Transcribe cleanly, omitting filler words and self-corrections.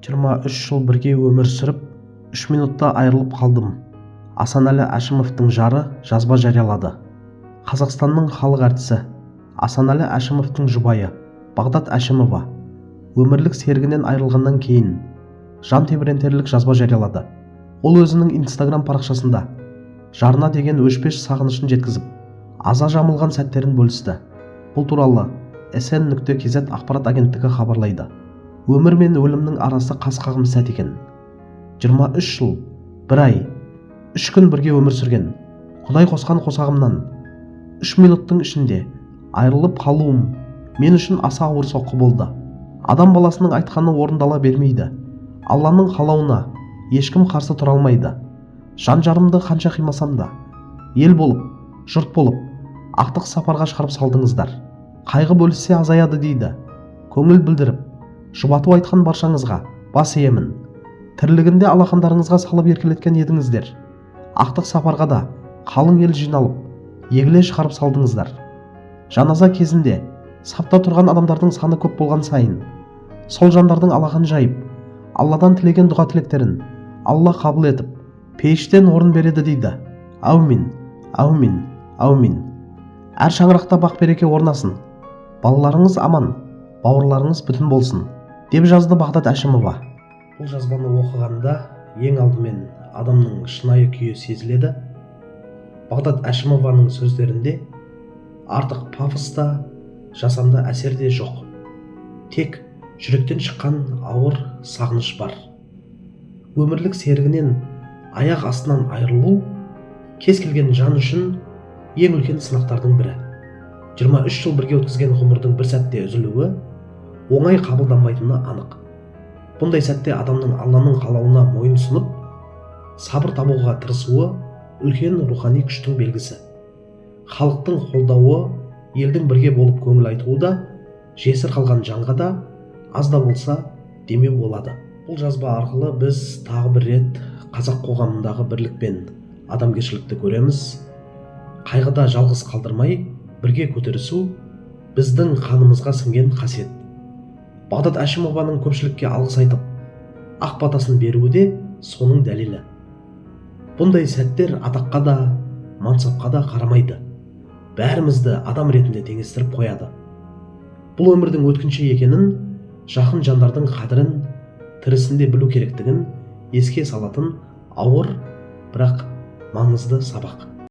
23 жыл бірге өмір сүріп, 3 минутта айырылып қалдым. Асанәлі Әшімовтың жары жазба жариялады. Қазақстанның халық әртісі Асанәлі Әшімовтың жұбайы Бағдат Әшімова өмірлік серігінен айырылғаннан кейін жан тебірентерлік жазба жариялады. Ол өзінің Instagram парақшасында жарына деген өшпес сағынышын жеткізіп, аза жамылған сәттерін бөлісті. Бұл туралы SN.kz ақпарат агенттігі хабарлайды. Өмір мен өлімнің арасы қас қағым сәт екен. 23 жыл, 1 ай, 3 күн бірге өмір сүрген. Құдай қосқан қосағымнан 3 минуттың ішінде айырылып қалуым мен үшін аса ауыр соққы болды. Адам баласының айтқаны орындала бермейді. Алланың қалауына ешкім қарсы тұра алмайды. Жан-жарымды қанша қимасам да, ел болып, жұрт болып, ақтық сапарға шығарып салдыңыздар. Қайғы бөліссе азаяды дейді. Көңіл білдіріп, жұбату айтқан баршаңызға бас иемін. Тірлігінде алақандарыңызға салып еркелеткен едіңіздер. Ақтық сапарға да қалың ел жиналып, егіле шығарып салдыңыздар. Жаназа кезінде сапта тұрған адамдардың саны көп болған сайын, сол жандардың алақан жайып, Алладан тілеген дұға тілектерін Алла қабыл етіп, пейіштен орын береді дейді. Әумин, әумин, әумин. Әр шаңырақта бақ-береке орнасын. Балаларыңыз аман, бауырларыңыз бүтін болсын, деп жазды Бағдат Әшімова. Бұл жазбаны оқығанда ең алдымен адамның шынайы күйі сезіледі. Бағдат Әшімованың сөздерінде артық пафос та, жасанды әсер де жоқ. Тек жүректен шыққан ауыр сағыныш бар. Өмірлік серігінен аяқ астынан айырылу кез келген жан үшін ең үлкен сынақтардың бірі. 23 жыл бірге өткізген ғұмырдың бір сәтте үзілуі оңай қабылданбайтыны анық. Бұндай сәтте адамның Алланың қалауына мойынсұнып, сабыр табуға тырысуы үлкен рухани күштің белгісі. Халықтың қолдауы, елдің бірге болып көңіл айтуы да жесір қалған жанға да аз да болса демеу болады. Бұл жазба арқылы біз тағы бір рет қазақ қоғамындағы бірлік пен адамгершілікті көреміз. Қайғыда жалғыз қалдырмай бірге көтерісу біздің қанымызға сіңген қасиет. Бағдат Әшімованың көпшілікке алғыс айтып, ақ батасын беруі де соның дәлелі. Бұндай сәттер атаққа да, мансапқа да қарамайды. Бәрімізді адам ретінде теңестіріп қояды. Бұл өмірдің өткінші екенін, жақын жандардың қадірін тірісінде білу керектігін еске салатын ауыр, бірақ маңызды сабақ.